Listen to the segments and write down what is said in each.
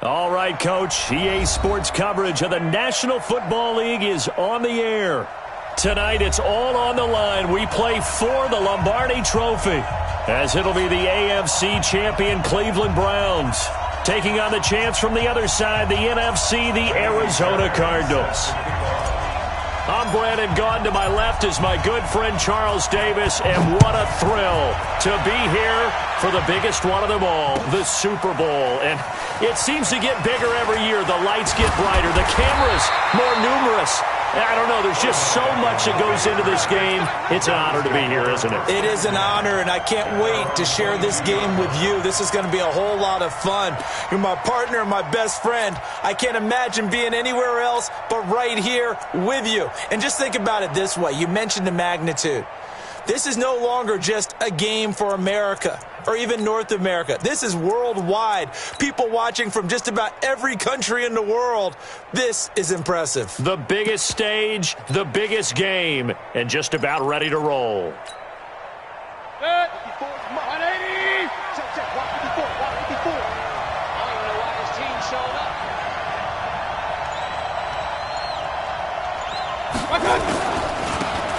All right, Coach. EA Sports coverage of the National Football League is on the air. Tonight, it's all on the line. We play for the Lombardi Trophy, as it'll be the AFC champion Cleveland Browns taking on the chance from the other side, the NFC, the Arizona Cardinals. I'm Brandon Gaudin. To my left is my good friend Charles Davis, and what a thrill to be here for the biggest one of them all, the Super Bowl. And it seems to get bigger every year. The lights get brighter, the cameras more numerous. I don't know, there's just so much that goes into this game. It's an honor to be here, isn't it? It is an honor, and I can't wait to share this game with you. This is going to be a whole lot of fun. You're my partner, my best friend. I can't imagine being anywhere else but right here with you. And just think about it this way. You mentioned the magnitude. This is no longer just a game for America or even North America. This is worldwide. People watching from just about every country in the world. This is impressive. The biggest stage, the biggest game, and just about ready to roll. Set. 180. Check. 154. 154. I don't even know why this team showed up.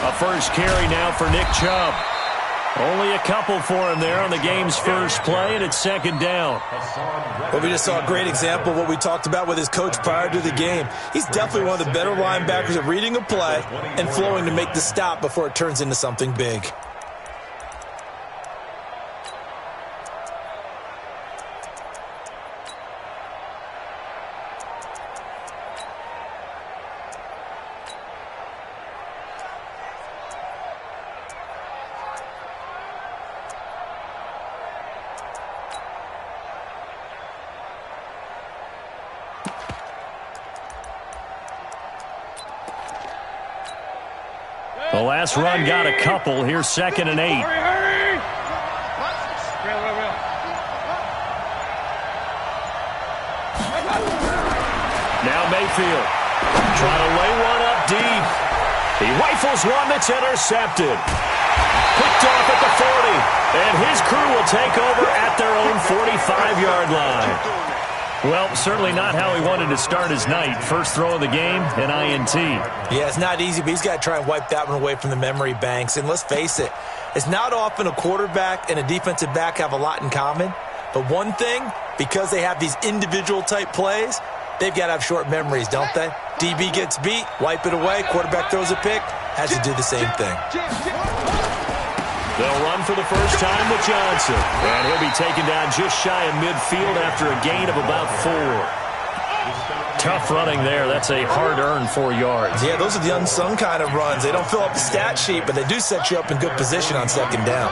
A first carry now for Nick Chubb. Only a couple for him there on the game's first play, and it's second down. Well, we just saw a great example of what we talked about with his coach prior to the game. He's definitely one of the better linebackers at reading a play and flowing to make the stop before it turns into something big. The last run got a couple. Here's 2nd and 8. Hurry. Now Mayfield trying to lay one up deep. He rifles one that's intercepted. Picked off at the 40. And his crew will take over at their own 45-yard line. Well, certainly not how he wanted to start his night. First throw of the game, an INT. Yeah, it's not easy, but he's got to try and wipe that one away from the memory banks. And let's face it, it's not often a quarterback and a defensive back have a lot in common. But one thing, because they have these individual type plays, they've got to have short memories, don't they? DB gets beat, wipe it away, quarterback throws a pick, has to do the same thing. They'll run for the first time with Johnson. And he'll be taken down just shy of midfield after a gain of about 4. Tough running there. That's a hard-earned 4 yards. Yeah, those are the unsung kind of runs. They don't fill up the stat sheet, but they do set you up in good position on second down.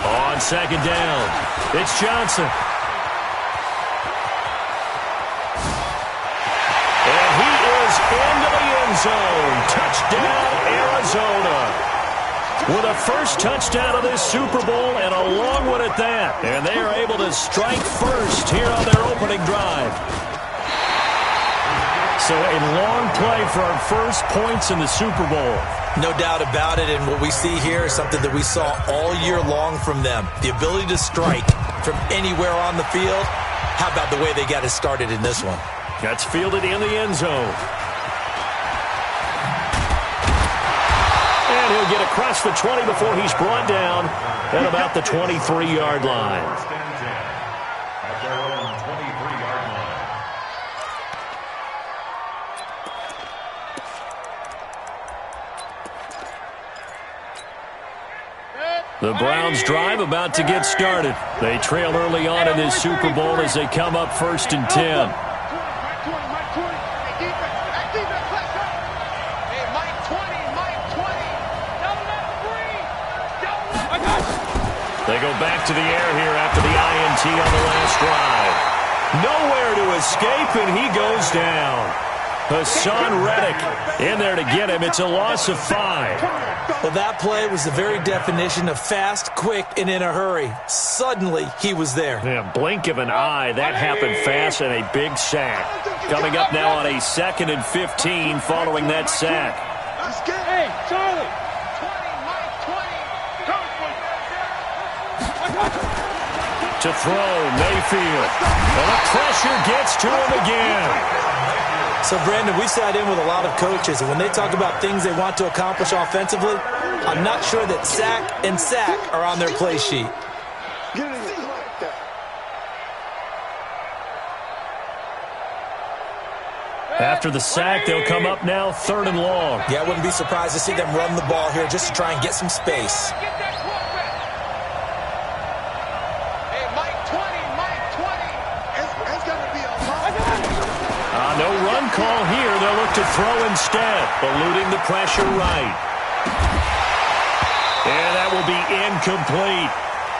On second down, it's Johnson. Into the end zone. Touchdown, Arizona. With a first touchdown of this Super Bowl and a long one at that. And they are able to strike first here on their opening drive. So a long play for our first points in the Super Bowl. No doubt about it, and what we see here is something that we saw all year long from them. The ability to strike from anywhere on the field. How about the way they got it started in this one? Gets fielded in the end zone. And he'll get across the 20 before he's brought down at about the 23-yard line. The Browns drive about to get started. They trail early on in this Super Bowl as they come up 1st and 10. They go back to the air here after the INT on the last drive. Nowhere to escape, and he goes down. Hassan Reddick in there to get him. It's a loss of 5. Well, that play was the very definition of fast, quick, and in a hurry. Suddenly, he was there. Yeah, blink of an eye. That happened fast and a big sack. Coming up now on a 2nd and 15 following that sack. Hey, Charlie. 20, Mike, 20. To throw, Mayfield. And the pressure gets to him again. So, Brandon, we sat in with a lot of coaches, and when they talk about things they want to accomplish offensively, I'm not sure that sack and sack are on their play sheet. After the sack, they'll come up now 3rd and long. Yeah, I wouldn't be surprised to see them run the ball here just to try and get some space. No run call here. They'll look to throw instead, eluding the pressure right. And that will be incomplete.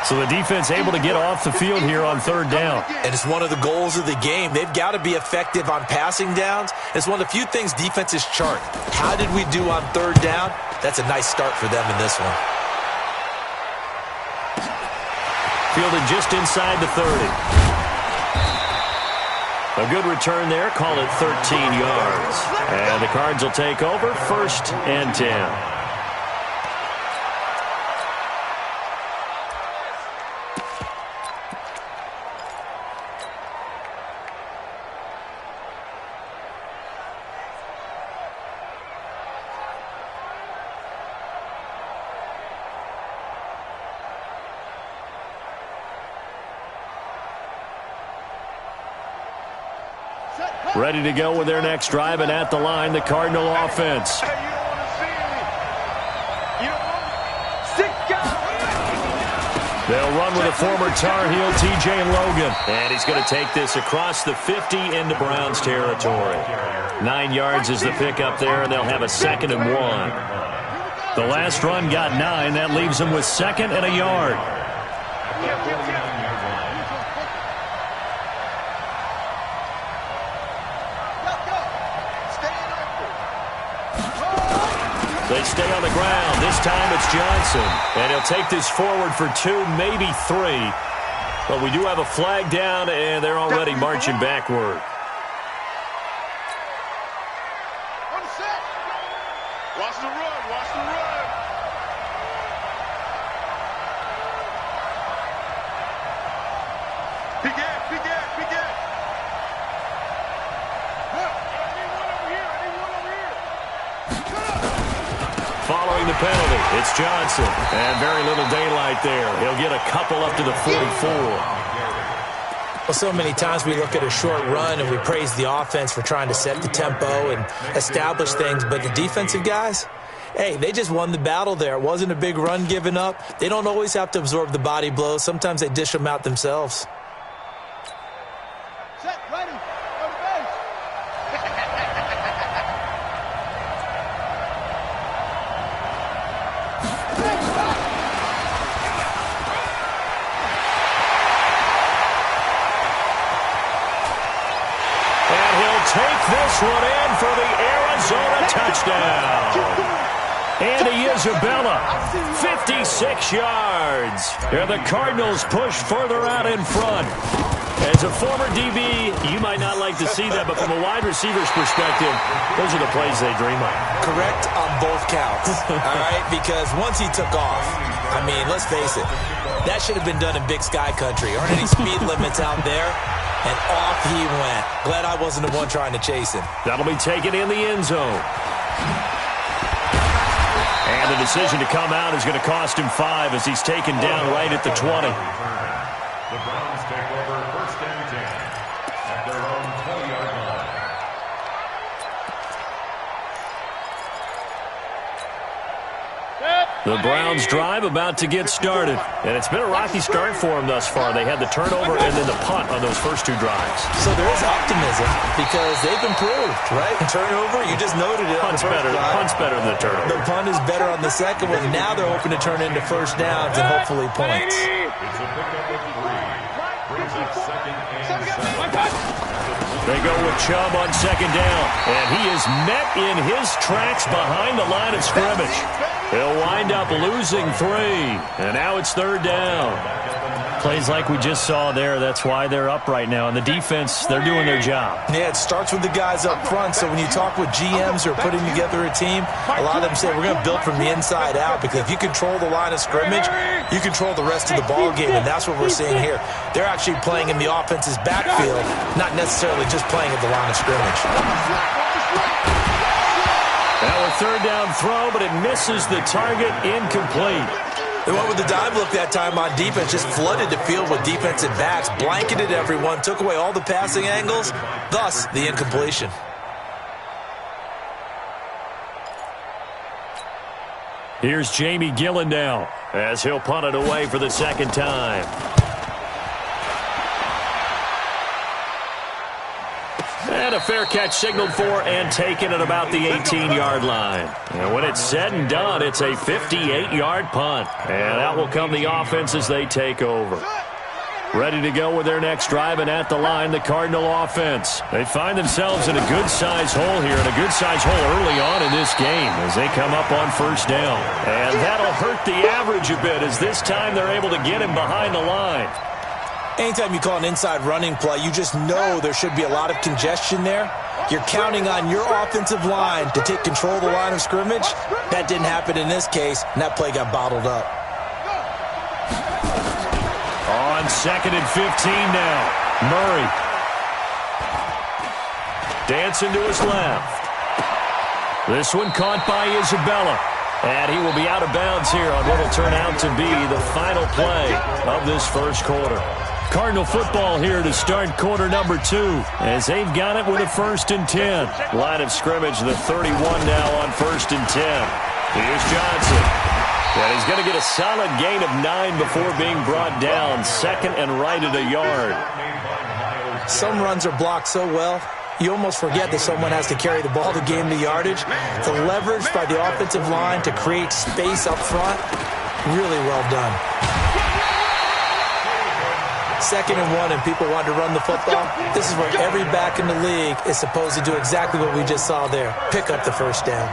So the defense able to get off the field here on 3rd down. And it's one of the goals of the game. They've got to be effective on passing downs. It's one of the few things defenses chart. How did we do on 3rd down? That's a nice start for them in this one. Fielded just inside the 30. A good return there. Call it 13 yards. And the Cards will take over 1st and 10. Ready to go with their next drive, and at the line, the Cardinal offense. They'll run with a former Tar Heel, T.J. Logan. And he's going to take this across the 50 into Browns territory. 9 yards is the pickup there, and they'll have a 2nd and 1. The last run got 9. That leaves them with 2nd and a yard. They stay on the ground. This time it's Johnson. And he'll take this forward for 2, maybe 3. But we do have a flag down, and they're already marching backward. Watch the run. Watch the run. Begin. Following the penalty, it's Johnson. And very little daylight there. He'll get a couple up to the 44. Well, so many times we look at a short run and we praise the offense for trying to set the tempo and establish things, but the defensive guys, hey, they just won the battle there. It wasn't a big run given up. They don't always have to absorb the body blows. Sometimes they dish them out themselves. Set, ready, on the base. Take this one in for the Arizona touchdown. Andy Isabella, 56 yards. And the Cardinals push further out in front. As a former DB, you might not like to see that, but from a wide receiver's perspective, those are the plays they dream of. Correct on both counts, all right? Because once he took off, I mean, let's face it, that should have been done in Big Sky Country. Aren't any speed limits out there? And off he went. Glad I wasn't the one trying to chase him. That'll be taken in the end zone. And the decision to come out is going to cost him 5 as he's taken down right at the 20. The Browns take over 1st and 10 at their own 20-yard line. The Browns drive about to get started. And it's been a rocky start for them thus far. They had the turnover and then the punt on those first 2 drives. So there is optimism because they've improved, right? Turnover, you just noted it. Punt's better than the turnover. The punt is better on the second one. Now they're hoping to turn into first downs and hopefully points. It's a pickup of 3. Brings up 2nd and 7. They go with Chubb on 2nd down. And he is met in his tracks behind the line of scrimmage. He'll wind up losing 3. And now it's 3rd down. Plays like we just saw there, that's why they're up right now. And the defense, they're doing their job. Yeah, it starts with the guys up front. So when you talk with GMs who are putting together a team, a lot of them say we're going to build from the inside out, because if you control the line of scrimmage, you control the rest of the ball game, and that's what we're seeing here. They're actually playing in the offense's backfield, not necessarily just playing at the line of scrimmage. Now a third down throw, but it misses the target, incomplete. They went with the dive look that time on defense, just flooded the field with defensive backs, blanketed everyone, took away all the passing angles, thus the incompletion. Here's Jamie Gillen now, as he'll punt it away for the second time. And a fair catch signaled for and taken at about the 18-yard line. And when it's said and done, it's a 58-yard punt. And out will come the offense as they take over. Ready to go with their next drive, and at the line, the Cardinal offense. They find themselves in a good-sized hole here, and a good-sized hole early on in this game as they come up on first down. And that'll hurt the average a bit, as this time they're able to get him behind the line. Anytime you call an inside running play, you just know there should be a lot of congestion there. You're counting on your offensive line to take control of the line of scrimmage. That didn't happen in this case, and that play got bottled up. On 2nd and 15 now. Murray. Dancing to his left. This one caught by Isabella. And he will be out of bounds here on what will turn out to be the final play of this first quarter. Cardinal football here to start quarter number 2, as they've got it with a 1st and 10. Line of scrimmage, the 31 now on 1st and 10. Here's Johnson. And he's going to get a solid gain of 9 before being brought down. 2nd and right at a yard. Some runs are blocked so well, you almost forget that someone has to carry the ball to gain the yardage. The leverage by the offensive line to create space up front, really well done. 2nd and 1, and people want to run the football. This is where every back in the league is supposed to do exactly what we just saw there. Pick up the first down.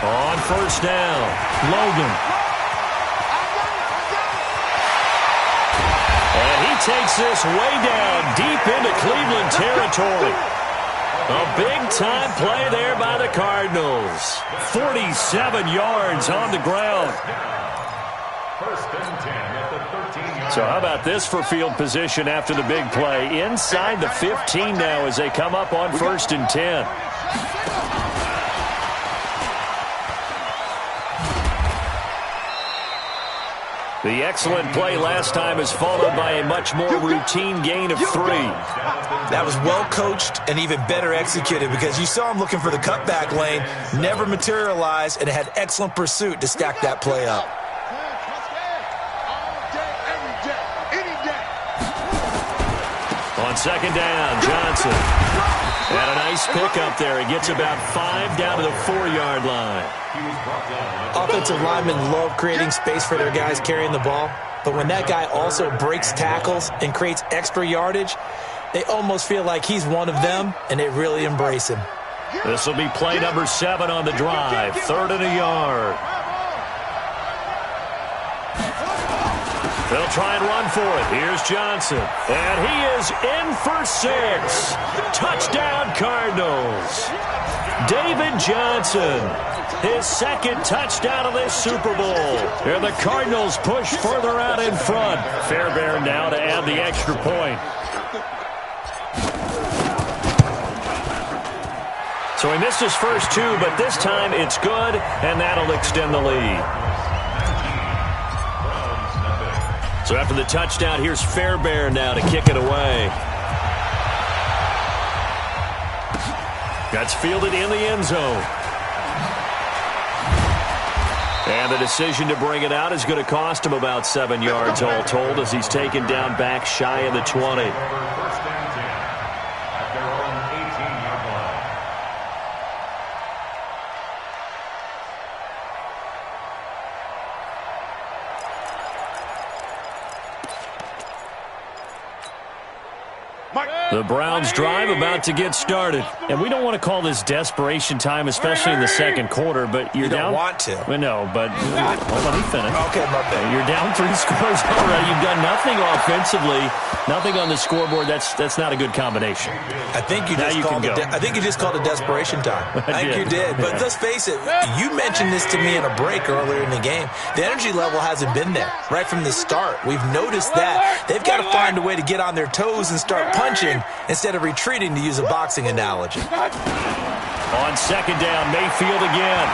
On first down, Logan. And he takes this way down deep into Cleveland territory. A big-time play there by the Cardinals. 47 yards on the ground. So how about this for field position after the big play? Inside the 15 now as they come up on 1st and 10. The excellent play last time is followed by a much more routine gain of 3. That was well coached and even better executed, because you saw him looking for the cutback lane, never materialized, and had excellent pursuit to stack that play up. On 2nd down, Johnson. And a nice pickup there. He gets about 5 down to the 4-yard line. Offensive linemen love creating space for their guys carrying the ball, but when that guy also breaks tackles and creates extra yardage, they almost feel like he's one of them, and they really embrace him. This will be play number 7 on the drive. 3rd and a yard. They'll try and run for it. Here's Johnson. And he is in for 6. Touchdown, Cardinals. David Johnson, his 2nd touchdown of this Super Bowl. And the Cardinals push further out in front. Fairbairn now to add the extra point. So he missed his first 2, but this time it's good, and that'll extend the lead. So after the touchdown, here's Fairbairn now to kick it away. That's fielded in the end zone. And the decision to bring it out is going to cost him about 7 yards all told, as he's taken down back shy of the 20. The Browns drive about to get started. And we don't want to call this desperation time, especially in the second quarter, but you're down. You don't want to. Well, no, but let me finish. Okay, my bad. You're down 3 scores already. You've done nothing offensively, nothing on the scoreboard. That's not a good combination. I think you just called it desperation time. I think you did. But let's face it, you mentioned this to me in a break earlier in the game. The energy level hasn't been there right from the start. We've noticed that. They've got to find a way to get on their toes and start punching instead of retreating, to use a boxing analogy. On second down, Mayfield again.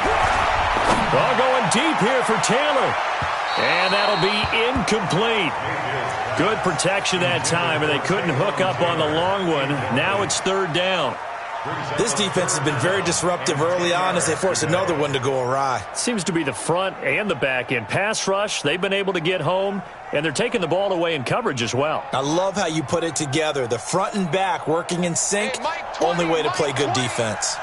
All going deep here for Taylor. And that'll be incomplete. Good protection that time, and they couldn't hook up on the long one. Now it's third down. This defense has been very disruptive early on as they force another one to go awry. Seems to be the front and the back end. Pass rush, they've been able to get home, and they're taking the ball away in coverage as well. I love how you put it together. The front and back working in sync, only way to play good defense.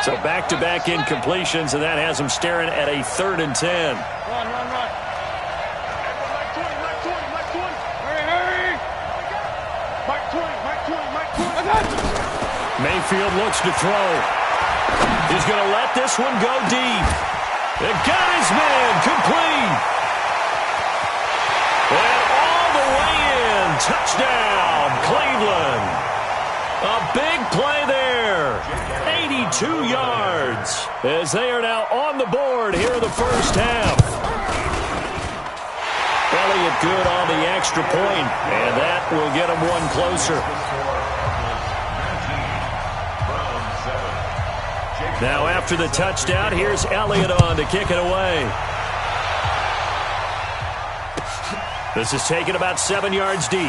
So back-to-back incompletions, and that has them staring at a 3rd and 10. Mayfield looks to throw. He's going to let this one go deep. It got his man complete. And all the way in. Touchdown, Cleveland. A big play there. 82 yards as they are now on the board here in the first half. Elliott good on the extra point, and that will get him one closer. Now after the touchdown, here's Elliott on to kick it away. This is taken about 7 yards deep.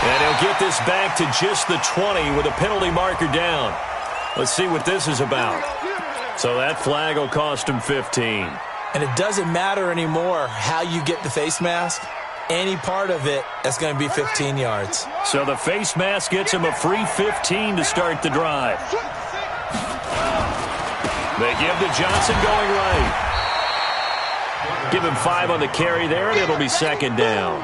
And he'll get this back to just the 20 with a penalty marker down. Let's see what this is about. So that flag will cost him 15. And it doesn't matter anymore how you get the face mask. Any part of it, that's going to be 15 yards. So the face mask gets him a free 15 to start the drive. They give to Johnson going right. Give him 5 on the carry there, and it'll be second down.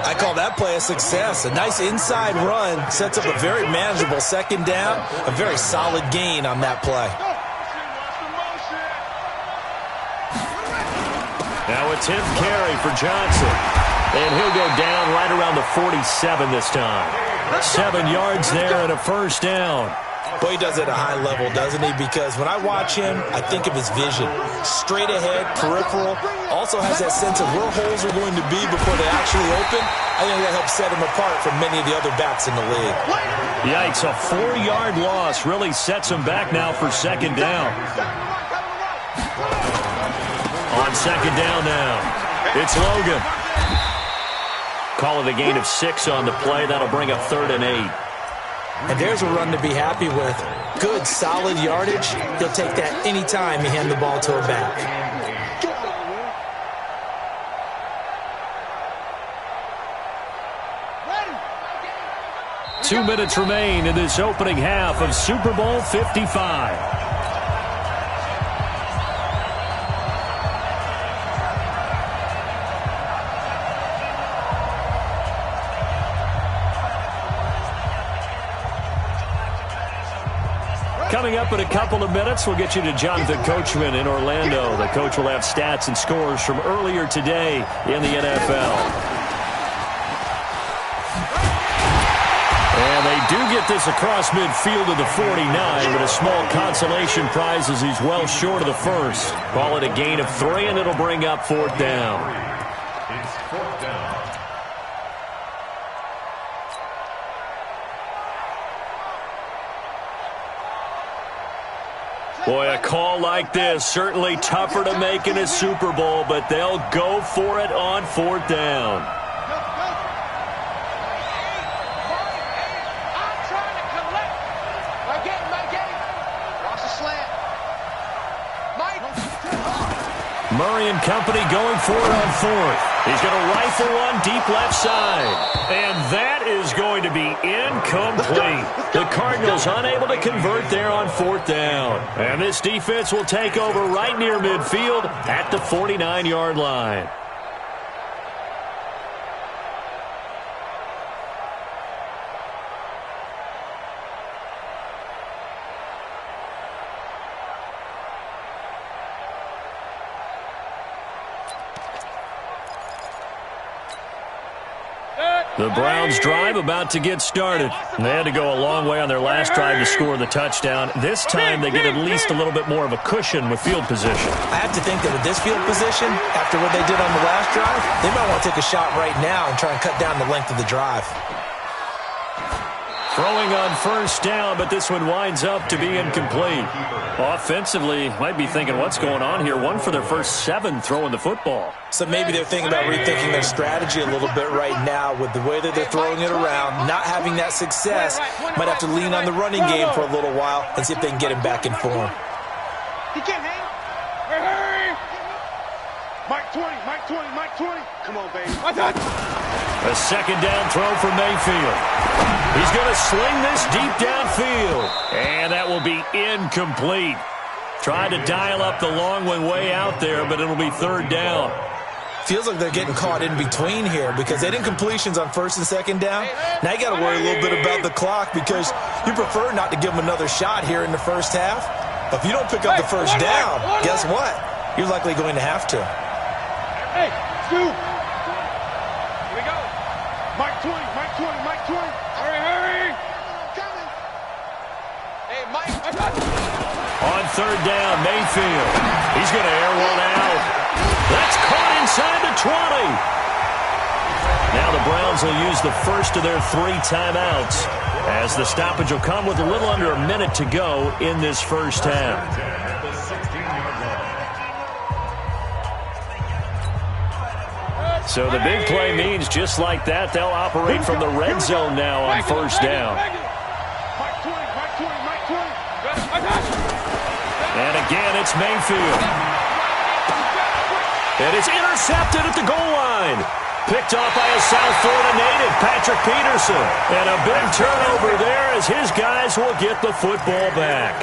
I call that play a success. A nice inside run sets up a very manageable second down. A very solid gain on that play. Now a 10th carry for Johnson. And he'll go down right around the 47 this time. 7 yards there and a first down. Boy, he does it at a high level, doesn't he? Because when I watch him, I think of his vision. Straight ahead, peripheral. Also has that sense of where holes are going to be before they actually open. I think that helps set him apart from many of the other backs in the league. Yikes, a 4-yard loss really sets him back now for second down. On second down now, it's Logan. Call it a gain of 6 on the play. That'll bring up 3rd and 8. And there's a run to be happy with. Good, solid yardage. He'll take that any time you hand the ball to a back. Ready. 2 minutes remain in this opening half of Super Bowl 55. Coming up in a couple of minutes, we'll get you to Jonathan Coachman in Orlando. The coach will have stats and scores from earlier today in the NFL. And they do get this across midfield to the 49, but a small consolation prize as he's well short of the first. Call it a gain of 3, and it'll bring up 4th down. It's 4th down. Boy, a call like this, certainly tougher to make in a Super Bowl, but they'll go for it on 4th down. I'm trying to collect. My game. Watch the slant. Mike. Murray and company going for it on 4th. He's going to rifle one deep left side. And that is going to be incomplete. The Cardinals unable to convert there on 4th down. And this defense will take over right near midfield at the 49-yard line. The Browns drive about to get started. They had to go a long way on their last drive to score the touchdown. This time they get at least a little bit more of a cushion with field position. I have to think that with this field position, after what they did on the last drive, they might want to take a shot right now and try and cut down the length of the drive. Throwing on first down, but this one winds up to be incomplete. Offensively, might be thinking, what's going on here? 1 for their first 7 throwing the football. So maybe they're thinking about rethinking their strategy a little bit right now with the way that they're throwing it around, not having that success. Might have to lean on the running game for a little while and see if they can get him back in form. He can't hang. Hey! Mike 20, Mike 20, Mike 20. Come on, baby. A second down throw for Mayfield. He's going to sling this deep downfield. And that will be incomplete. Tried to dial up the long one way out there, but it'll be third down. Feels like they're getting caught in between here because they did incompletions on first and second down. Now you got to worry a little bit about the clock because you prefer not to give them another shot here in the first half. But if you don't pick up the first down, guess what? You're likely going to have to. Hey, Stu. Here we go. Mike 20, Mike 20, Mike 20. Hurry, hurry. Coming. Hey, Mike. On third down, Mayfield. He's going to air one out. That's caught inside the 20. Now the Browns will use the first of their 3 timeouts as the stoppage will come with a little under a minute to go in this first half. So the big play means just like that, they'll operate from the red zone now on first down. And again, it's Mayfield. And it's intercepted at the goal line. Picked off by a South Florida native, Patrick Peterson. And a big turnover there as his guys will get the football back.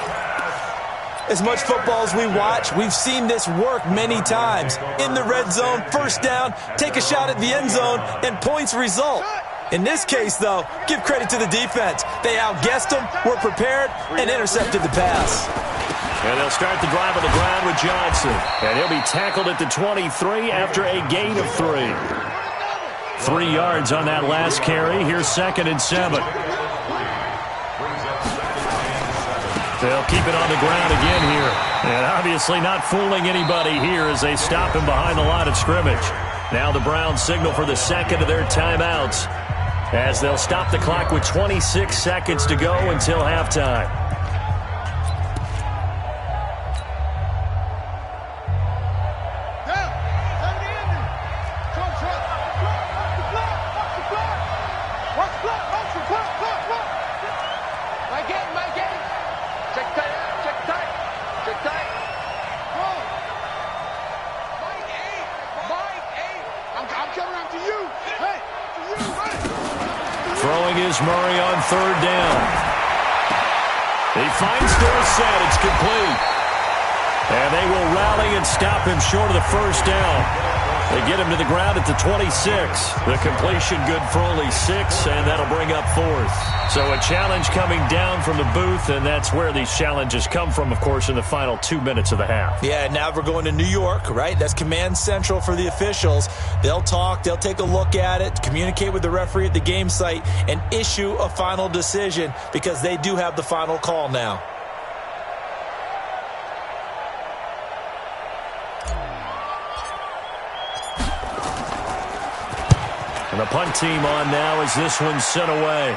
As much football as we watch, we've seen this work many times. In the red zone, first down, take a shot at the end zone, and points result. In this case, though, give credit to the defense. They outguessed them, were prepared, and intercepted the pass. And they'll start the drive on the ground with Johnson. And he'll be tackled at the 23 after a gain of 3. 3 yards on that last carry. Here's 2nd and 7. They'll keep it on the ground again here. And obviously not fooling anybody here as they stop him behind the line of scrimmage. Now the Browns signal for the second of their timeouts as they'll stop the clock with 26 seconds to go until halftime. Murray on third down. He finds Dorsett. It's complete. And they will rally and stop him short of the first down. They get him to the ground at the 26. The completion good for only 6, and that'll bring up 4th. So a challenge coming down from the booth, and that's where these challenges come from, of course, in the final 2 minutes of the half. Yeah, now we're going to New York, right? That's command central for the officials. They'll talk, they'll take a look at it, communicate with the referee at the game site, and issue a final decision because they do have the final call now. And the punt team on now as this one's sent away.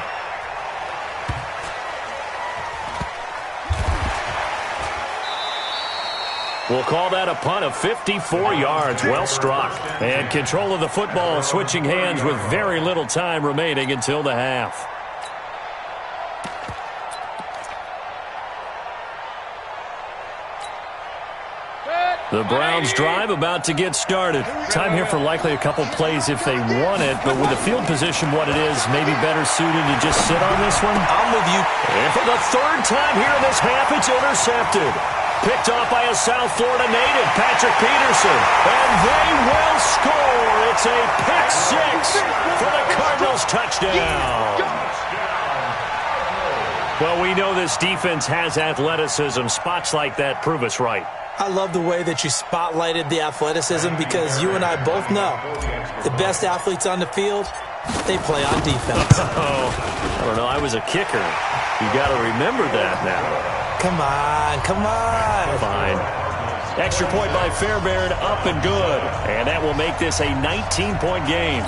We'll call that a punt of 54 yards. Well struck. And control of the football switching hands with very little time remaining until the half. The Browns drive about to get started. Time here for likely a couple plays if they want it, but with the field position what it is, maybe better suited to just sit on this one. I'm with you. And for the 3rd time here in this half, it's intercepted. Picked off by a South Florida native, Patrick Peterson. And they will score. It's a pick 6 for the Cardinals touchdown. Well, we know this defense has athleticism. Spots like that prove us right. I love the way that you spotlighted the athleticism because you and I both know the best athletes on the field They play on defense. Oh, I don't know. I was a kicker. You got to remember that now. Come on, come on. Fine. Extra point by Fairbairn, up and good. And that will make this a 19-point game.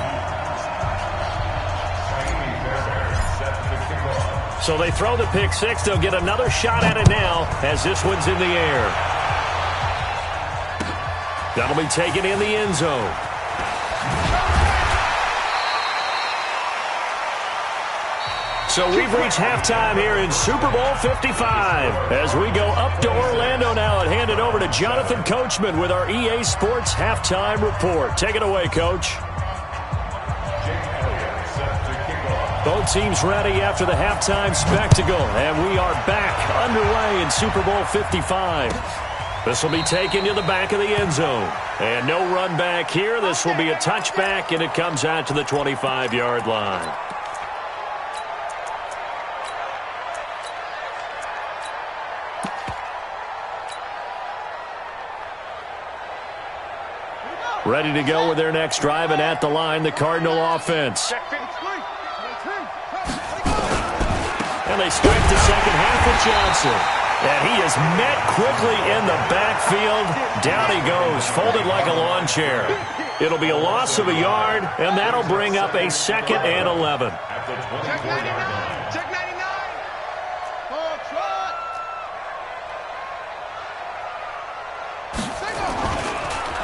So they throw the pick six. They'll get another shot at it now as this one's in the air. That'll be taken in the end zone. So we've reached halftime here in Super Bowl 55. As we go up to Orlando now and hand it over to Jonathan Coachman with our EA Sports Halftime Report. Take it away, Coach. Both teams ready after the halftime spectacle. And we are back underway in Super Bowl 55. This will be taken to the back of the end zone. And no run back here. This will be a touchback, and it comes out to the 25-yard line. Ready to go with their next drive, and at the line, the Cardinal offense. And they start the second half with Johnson. And he is met quickly in the backfield. Down he goes, folded like a lawn chair. It'll be a loss of a yard, and that'll bring up a 2nd and 11. Check 99. Check 99. Full trot.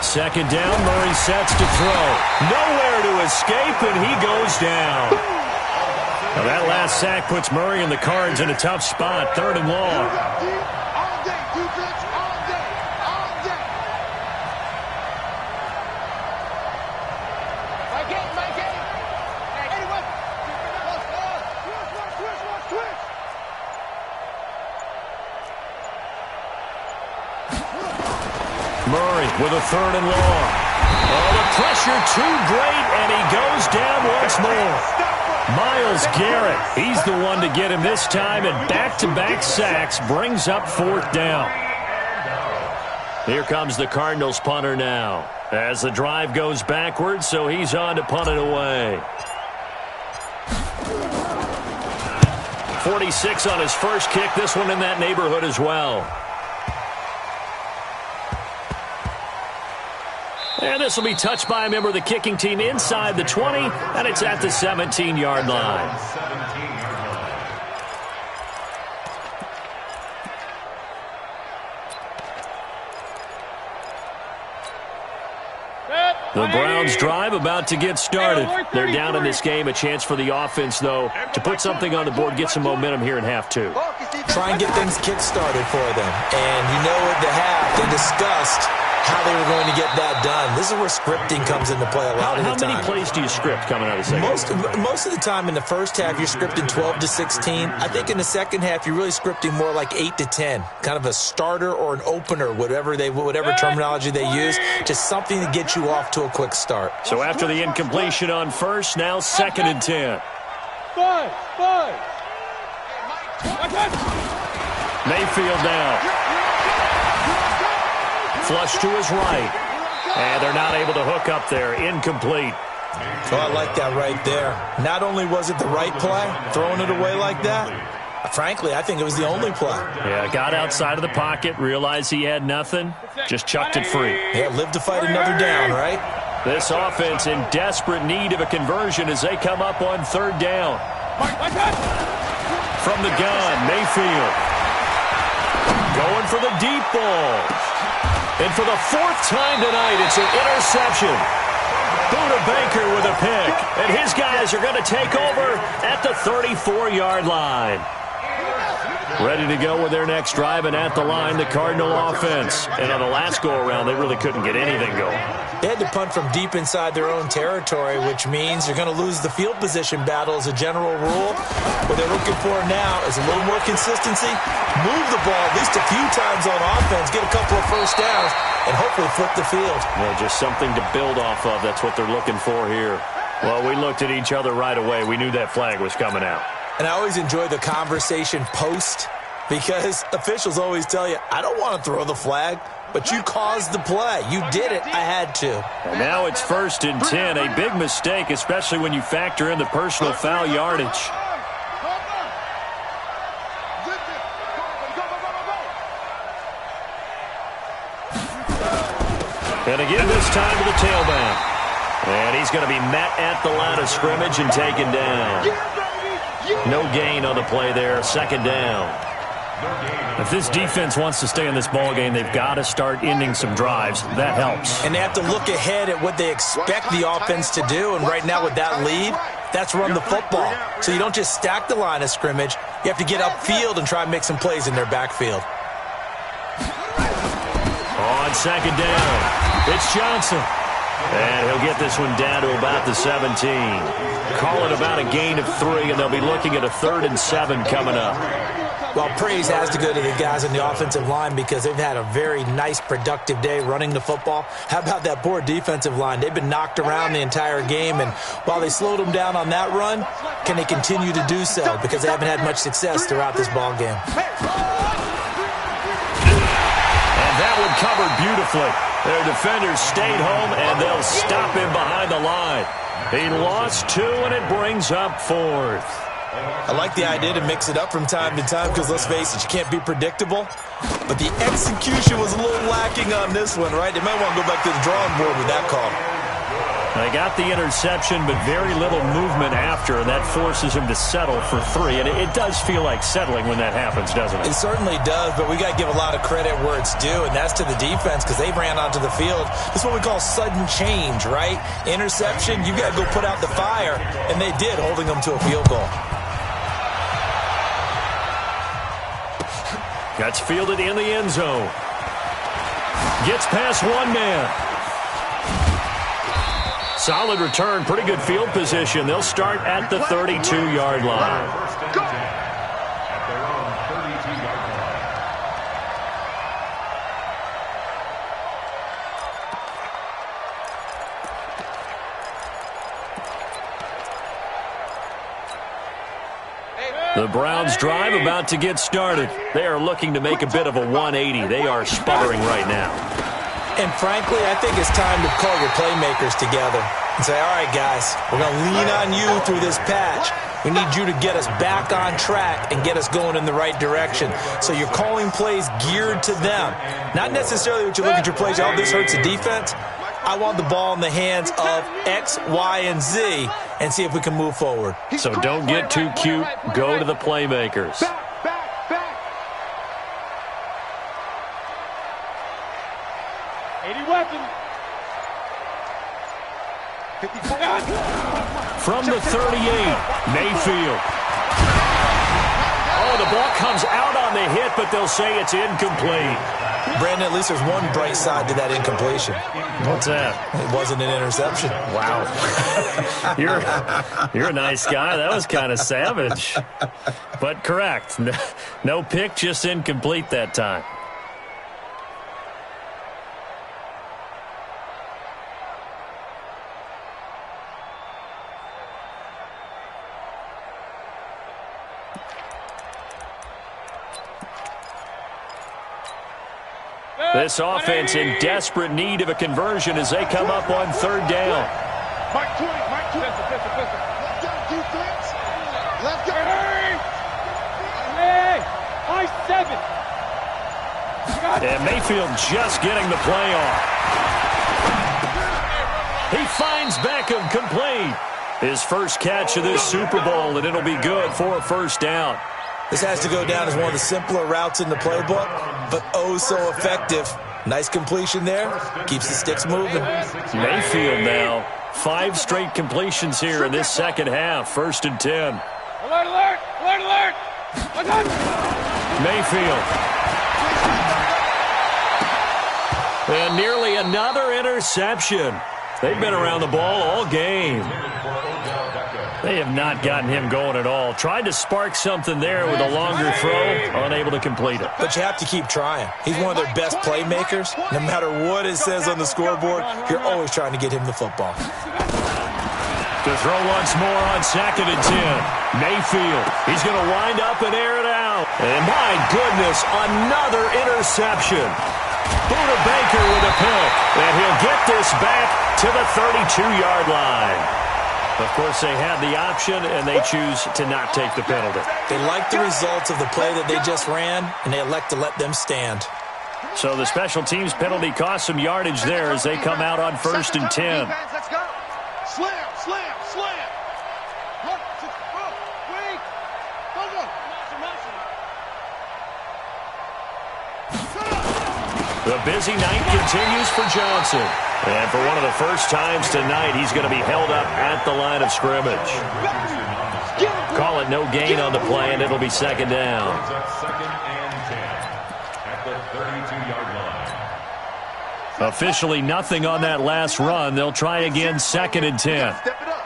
Second down, Murray sets to throw. Nowhere to escape, and he goes down. Now that last sack puts Murray and the Cards in a tough spot. 3rd and long. All day, defense, all day, all day. My game, my game. Anyway. Switch. Murray with a 3rd and long. Oh, the pressure too great, and he goes down once more. Myles Garrett, he's the one to get him this time, and back-to-back sacks brings up 4th down. Here comes the Cardinals punter now as the drive goes backwards, so he's on to punt it away. 46 on his first kick, this one in that neighborhood as well. And this will be touched by a member of the kicking team inside the 20, and it's at the 17-yard line. The Browns drive about to get started. They're down in this game. A chance for the offense, though, to put something on the board, get some momentum here in half two. Try and get things kick-started for them. And you know at the half, they discussed how they were going to get that done. This is where scripting comes into play a lot of the time. How many plays do you script coming out of the second? Most of the time in the first half, you're scripting 12 to 16. I think in the second half, you're really scripting more like 8 to 10. Kind of a starter or an opener, whatever terminology they use. Just something to get you off to a quick start. So after the incompletion on first, now 2nd and 10. Five. Mayfield now. Flush to his right. And they're not able to hook up there. Incomplete. Oh, I like that right there. Not only was it the right play, throwing it away like that, frankly, I think it was the only play. Yeah, got outside of the pocket, realized he had nothing, just chucked it free. Yeah, live to fight another down, right? This offense in desperate need of a conversion as they come up on 3rd down. From the gun, Mayfield. Going for the deep ball. And for the 4th time tonight, it's an interception. Buda Baker with a pick. And his guys are going to take over at the 34-yard line. Ready to go with their next drive, and at the line, the Cardinal offense. And on the last go-around, they really couldn't get anything going. They had to punt from deep inside their own territory, which means you're going to lose the field position battle as a general rule. What they're looking for now is a little more consistency, move the ball at least a few times on offense, get a couple of first downs, and hopefully flip the field. Yeah, just something to build off of. That's what they're looking for here. Well, we looked at each other right away. We knew that flag was coming out. And I always enjoy the conversation post because officials always tell you, I don't want to throw the flag. but you caused the play. You did it. I had to. And now it's 1st and 10. A big mistake, especially when you factor in the personal foul yardage. And again this time to the tailback. And he's going to be met at the line of scrimmage and taken down. No gain on the play there. 2nd down. If this defense wants to stay in this ball game, they've got to start ending some drives. That helps. And they have to look ahead at what they expect the offense to do. And right now with that lead, that's run the football. So you don't just stack the line of scrimmage. You have to get upfield and try and make some plays in their backfield. On 2nd down, it's Johnson. And he'll get this one down to about the 17. Call it about a gain of 3, and they'll be looking at a 3rd and 7 coming up. Well, praise has to go to the guys on the offensive line because they've had a very nice, productive day running the football. How about that poor defensive line? They've been knocked around the entire game, and while they slowed them down on that run, can they continue to do so? Because they haven't had much success throughout this ball game. And that one covered beautifully. Their defenders stayed home, and they'll stop him behind the line. He lost 2, and it brings up 4th. I like the idea to mix it up from time to time because, let's face it, you can't be predictable. But the execution was a little lacking on this one, right? They might want to go back to the drawing board with that call. They got the interception, but very little movement after, and that forces him to settle for 3. And it does feel like settling when that happens, doesn't it? It certainly does, but we got to give a lot of credit where it's due, and that's to the defense because they ran onto the field. This is what we call sudden change, right? Interception, you got to go put out the fire, and they did, holding them to a field goal. Gets fielded in the end zone. Gets past one man. Solid return, pretty good field position. They'll start at the 32-yard line. At their own 32-yard line. The Browns drive about to get started. They are looking to make a bit of a 180. They are sputtering right now. And frankly, I think it's time to call your playmakers together and say, all right, guys, we're going to lean on you through this patch. We need you to get us back on track and get us going in the right direction. So you're calling plays geared to them. Not necessarily what you look at your plays, oh, this hurts the defense. I want the ball in the hands of X, Y, and Z and see if we can move forward. So don't get too cute. Go to the playmakers. From the 38, Mayfield. Oh, the ball comes out on the hit, but they'll say it's incomplete. Brandon, at least there's one bright side to that incompletion. What's that? It wasn't an interception. Wow. You're a nice guy. That was kind of savage. But correct. No pick, just incomplete that time. This offense in desperate need of a conversion as they come up on 3rd down. Mike 20, Mike 20. Let's go, defense. Let's go. Hey, Mike 7. And Mayfield just getting the play off. He finds Beckham complete. His first catch of this Super Bowl, and it'll be good for a 1st down. This has to go down as one of the simpler routes in the playbook, but oh so effective. Nice completion there. Keeps the sticks moving. Mayfield now. 5 straight completions here in this second half. 1st and 10. Alert, alert, alert, alert. Mayfield. And nearly another interception. They've been around the ball all game. They have not gotten him going at all. Tried to spark something there with a longer throw, unable to complete it. But you have to keep trying. He's one of their best playmakers. No matter what it says on the scoreboard, you're always trying to get him the football. To throw once more on 2nd and 10. Mayfield. He's going to wind up and air it out. And my goodness, another interception. Buda Baker with a pick. And he'll get this back to the 32-yard line. Of course, they had the option, and they choose to not take the penalty. They like the results of the play that they just ran, and they elect to let them stand. So the special teams penalty cost some yardage there as they come out on 1st and 10. Let's go. Slam, slam, slam. Wait. Go. The busy night continues for Johnson. And for one of the first times tonight, he's going to be held up at the line of scrimmage. Call it no gain on the play, and it'll be 2nd down. Second and 10 at the 32-yard line. Officially nothing on that last run. They'll try again 2nd and 10. Step it up.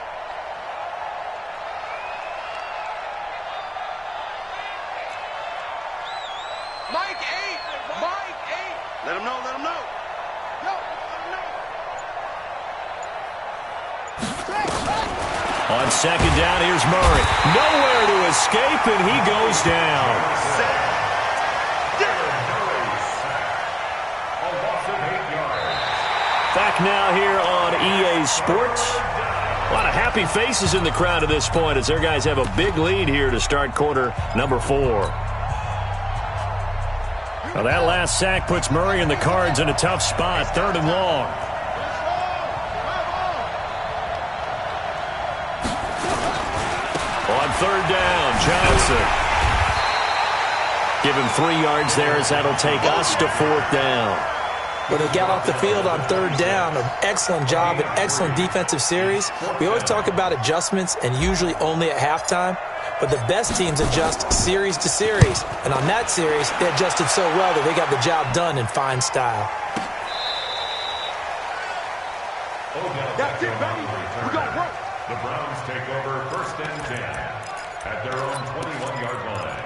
Mike 8. Let him know. On 2nd down, here's Murray. Nowhere to escape, and he goes down. Back now here on EA Sports. A lot of happy faces in the crowd at this point as their guys have a big lead here to start quarter number 4. Now that last sack puts Murray and the Cards in a tough spot, 3rd and long. On 3rd down, Johnson. Give him 3 yards there as that'll take us to 4th down. When they got off the field on 3rd down, an excellent job, an excellent defensive series. We always talk about adjustments and usually only at halftime, but the best teams adjust series to series. And on that series, they adjusted so well that they got the job done in fine style. That's it, baby. We got work. The Browns take over 1st and 10 at their own 21-yard line.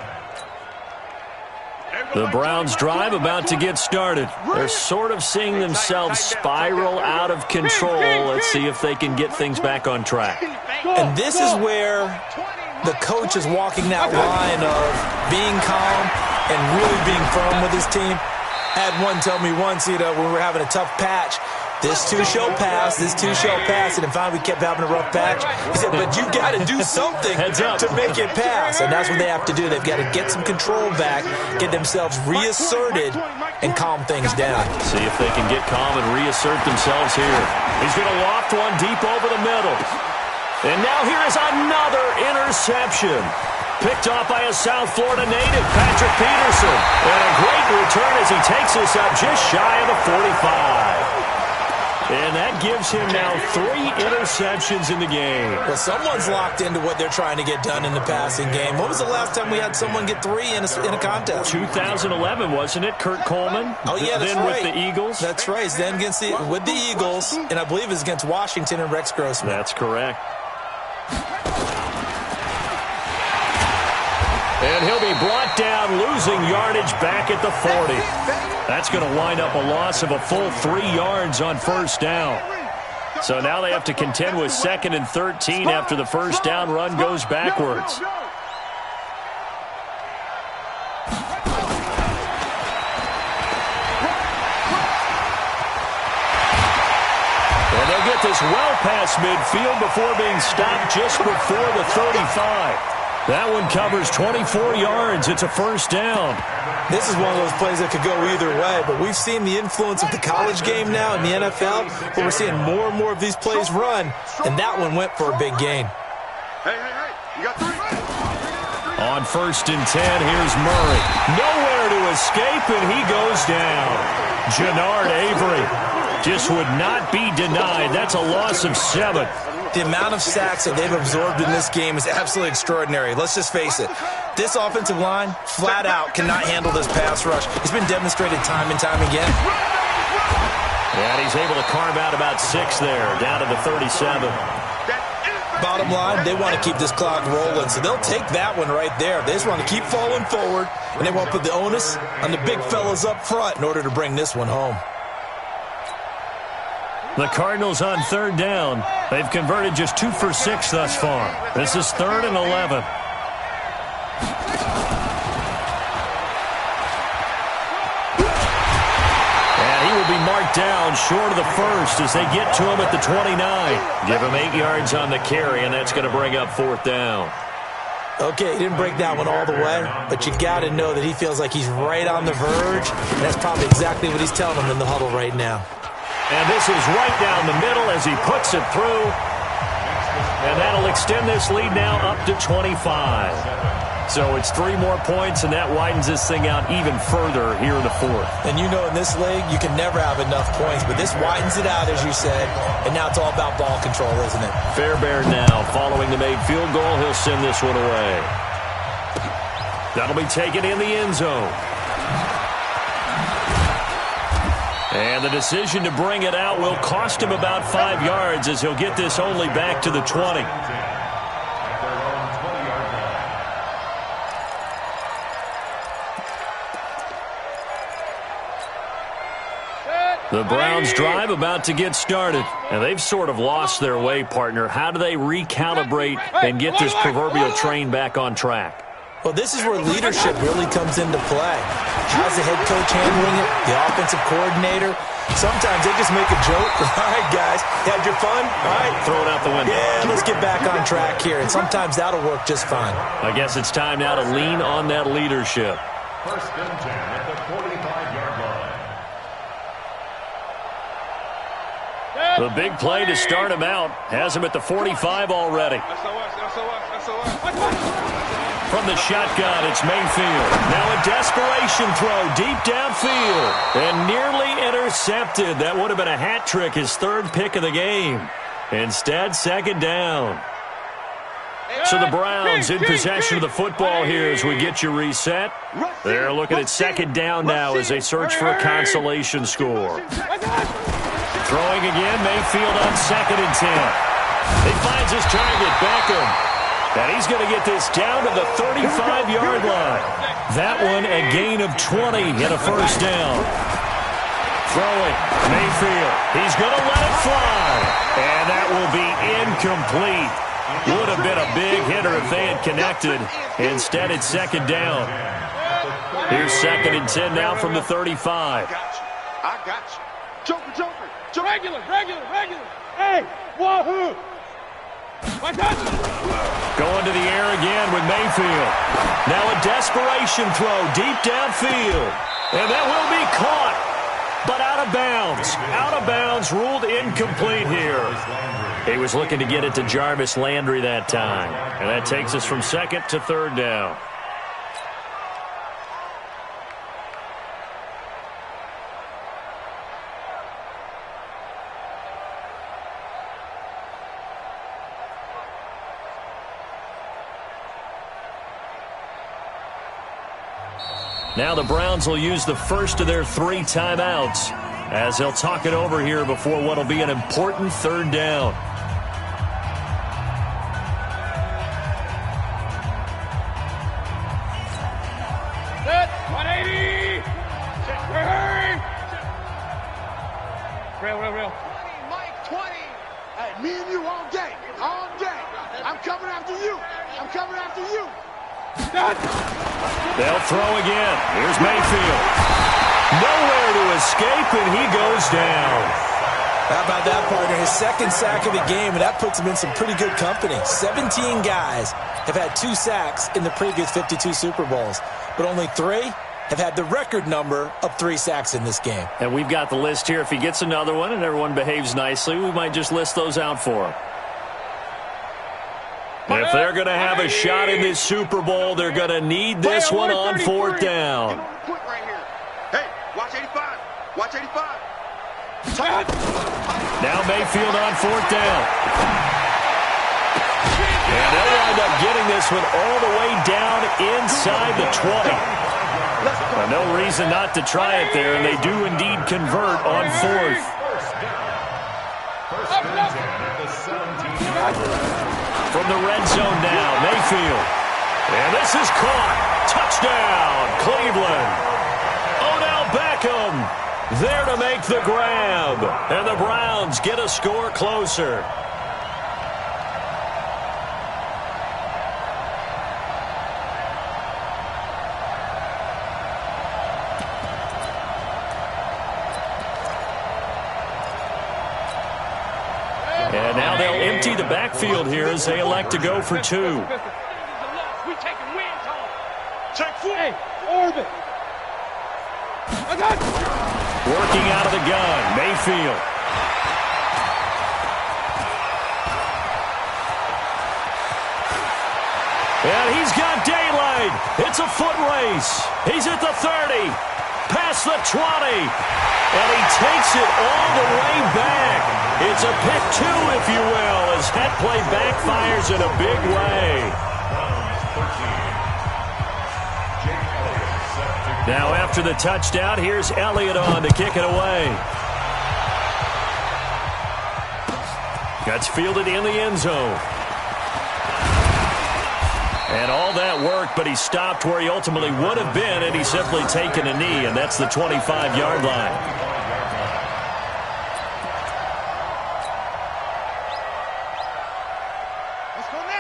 The Browns drive about to get started. They're sort of seeing themselves spiral out of control. Let's see if they can get things back on track. And this is where the coach is walking that line of being calm and really being firm with his team. I had one tell me once, when we were having a tough patch, this too shall pass, and then finally we kept having a rough patch. He said, but you got to do something to make it pass, and that's what they have to do. They've got to get some control back, get themselves reasserted, and calm things down. See if they can get calm and reassert themselves here. He's going to loft one deep over the middle. And now here is another interception. Picked off by a South Florida native, Patrick Peterson. And a great return as he takes us up just shy of the 45. And that gives him now 3 interceptions in the game. Well, someone's locked into what they're trying to get done in the passing game. When was the last time we had someone get 3 in a contest? 2011, wasn't it? Kurt Coleman? Oh, yeah, that's then right. With the Eagles? That's right. Then with the Eagles, and I believe it's against Washington and Rex Grossman. That's correct. And he'll be brought down, losing yardage back at the 40. That's going to wind up a loss of a full 3 yards on 1st down. So now they have to contend with 2nd and 13 after the 1st down run goes backwards. And they'll get this well past midfield before being stopped just before the 35. That one covers 24 yards. It's a 1st down. This is one of those plays that could go either way, but we've seen the influence of the college game now in the NFL, where we're seeing more and more of these plays run, and that one went for a big gain. Hey, you got 3. On 1st and 10, here's Murray. Nowhere to escape, and he goes down. Jannard Avery just would not be denied. That's a loss of 7. The amount of sacks that they've absorbed in this game is absolutely extraordinary. Let's just face it. This offensive line, flat out, cannot handle this pass rush. It's been demonstrated time and time again. And he's able to carve out about 6 there, down to the 37. Bottom line, they want to keep this clock rolling, so they'll take that one right there. They just want to keep falling forward, and they want to put the onus on the big fellas up front in order to bring this one home. The Cardinals on 3rd down. They've converted just 2 for 6 thus far. This is 3rd and 11. And be marked down short of the first as they get to him at the 29. Give him 8 yards on the carry, and that's going to bring up 4th down. Okay, he didn't break that one all the way, but you got to know that he feels like he's right on the verge, and that's probably exactly what he's telling them in the huddle right now. And this is right down the middle as he puts it through, and that'll extend this lead now up to 25. So it's 3 more points, and that widens this thing out even further here in the 4th. And you know in this league, you can never have enough points, but this widens it out, as you said, and now it's all about ball control, isn't it? Fairbairn now, following the made field goal, he'll send this one away. That'll be taken in the end zone. And the decision to bring it out will cost him about 5 yards as he'll get this only back to the 20. The Browns drive about to get started, and they've sort of lost their way, partner. How do they recalibrate and get this proverbial train back on track? Well, this is where leadership really comes into play. How's the head coach handling it? The offensive coordinator? Sometimes they just make a joke. All right, guys, had your fun? All right. Throw it out the window. Yeah, let's get back on track here, and sometimes that'll work just fine. I guess it's time now to lean on that leadership. 1st and 10 at the 45-yard line. The big play to start him out has him at the 45 already. From the shotgun, it's Mayfield. Now a desperation throw deep downfield and nearly intercepted. That would have been a hat trick, his 3rd pick of the game. Instead, 2nd down. So the Browns in possession of the football here as we get you reset. They're looking at 2nd down now as they search for a consolation score. Throwing again, Mayfield on 2nd and 10. He finds his target, Beckham. And he's going to get this down to the 35-yard line. That one a gain of 20 and a 1st down. Throwing, Mayfield. He's going to let it fly. And that will be incomplete. Would have been a big hitter if they had connected. Instead, it's 2nd down. Here's 2nd and 10 now from the 35. I got you. Joker. Regular. Hey, wahoo! Going to the air again with Mayfield. Now a desperation throw deep downfield. And that will be caught. But out of bounds. Out of bounds, ruled incomplete here. He was looking to get it to Jarvis Landry that time. And that takes us from 2nd to 3rd down. Now the Browns will use the first of their 3 timeouts as they'll talk it over here before what will be an important 3rd down. Set, 180. Hurry. Real. Mike, 20. Hey, me and you all day. I'm coming after you. They'll throw again. Here's Mayfield. Nowhere to escape, and he goes down. How about that, partner? His 2nd sack of the game, and that puts him in some pretty good company. 17 guys have had 2 sacks in the previous 52 Super Bowls, but only 3 have had the record number of 3 sacks in this game. And we've got the list here. If he gets another one and everyone behaves nicely, we might just list those out for him. If they're going to have a shot in this Super Bowl, they're going to need this one on 4th down. Hey, watch 85. Watch 85. Now Mayfield on 4th down. And they'll wind up getting this one all the way down inside the 20. Well, no reason not to try it there, and they do indeed convert on 4th. From the red zone now, Mayfield. And this is caught. Touchdown, Cleveland. Odell Beckham there to make the grab. And the Browns get a score closer. And now they'll empty the backfield here as they elect to go for 2. We taking wins home. Check 4. Hey, orbit. I got you. Working out of the gun, Mayfield. And he's got daylight. It's a foot race. He's at the 30, past the 20, and he takes it all the way back. It's a pick 2, if you will, as that play backfires in a big way. Now after the touchdown, here's Elliott on to kick it away. That's fielded in the end zone. And all that work, but he stopped where he ultimately would have been had he simply taken a knee, and that's the 25-yard line.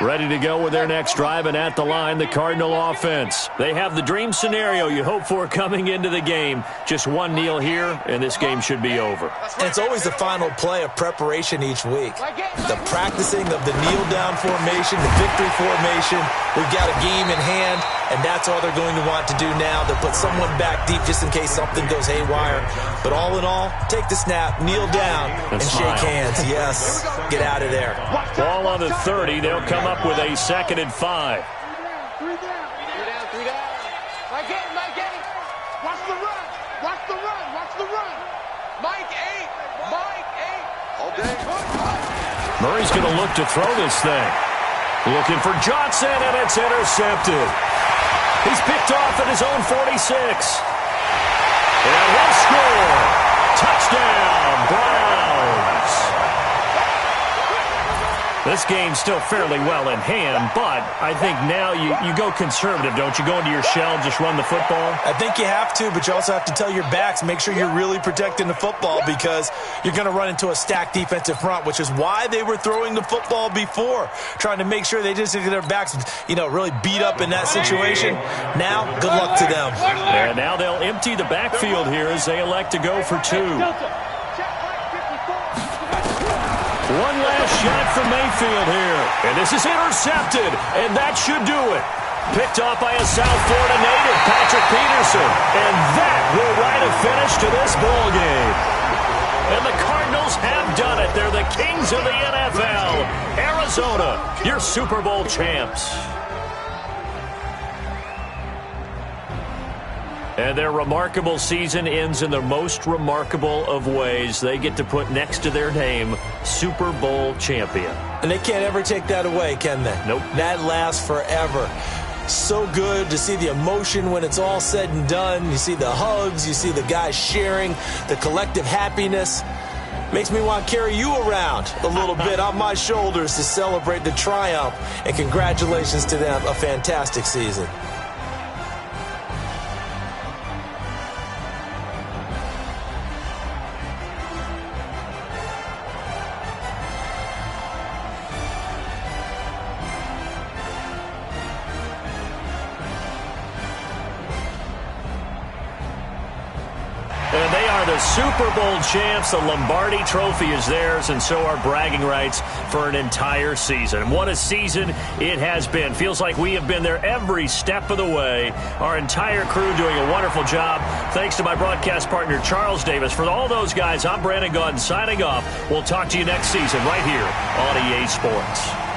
Ready to go with their next drive, and at the line, the Cardinal offense. They have the dream scenario you hope for coming into the game. Just one kneel here, and this game should be over. And it's always the final play of preparation each week. The practicing of the kneel-down formation, the victory formation. We've got a game in hand, and that's all they're going to want to do now. They'll put someone back deep just in case something goes haywire. But all in all, take the snap, kneel down, and shake hands. Yes, get out of there. Ball on the 30. They'll come up with a 2nd and 5. 3 down. 3 down. Mike 8. Watch the run. Watch the run. Watch the run. Mike 8. All day. Murray's going to look to throw this thing. Looking for Johnson, and it's intercepted. He's picked off at his own 46. And he'll score. Touchdown, Browns. This game's still fairly well in hand, but I think now you go conservative, don't you? Go into your shell, just run the football? I think you have to, but you also have to tell your backs, make sure you're really protecting the football because you're going to run into a stacked defensive front, which is why they were throwing the football before, trying to make sure they just get their backs, really beat up in that situation. Now, good luck to them. And now they'll empty the backfield here as they elect to go for 2. One last shot from Mayfield here. And this is intercepted, and that should do it. Picked off by a South Florida native, Patrick Peterson. And that will write a finish to this ball game. And the Cardinals have done it. They're the kings of the NFL. Arizona, your Super Bowl champs. And their remarkable season ends in the most remarkable of ways. They get to put next to their name, Super Bowl champion. And they can't ever take that away, can they? Nope. That lasts forever. So good to see the emotion when it's all said and done. You see the hugs, you see the guys sharing, the collective happiness. Makes me want to carry you around a little bit on my shoulders to celebrate the triumph. And congratulations to them, a fantastic season. And they are the Super Bowl champs. The Lombardi Trophy is theirs, and so are bragging rights for an entire season. What a season it has been. Feels like we have been there every step of the way. Our entire crew doing a wonderful job. Thanks to my broadcast partner, Charles Davis. For all those guys, I'm Brandon Gaudin signing off. We'll talk to you next season right here on EA Sports.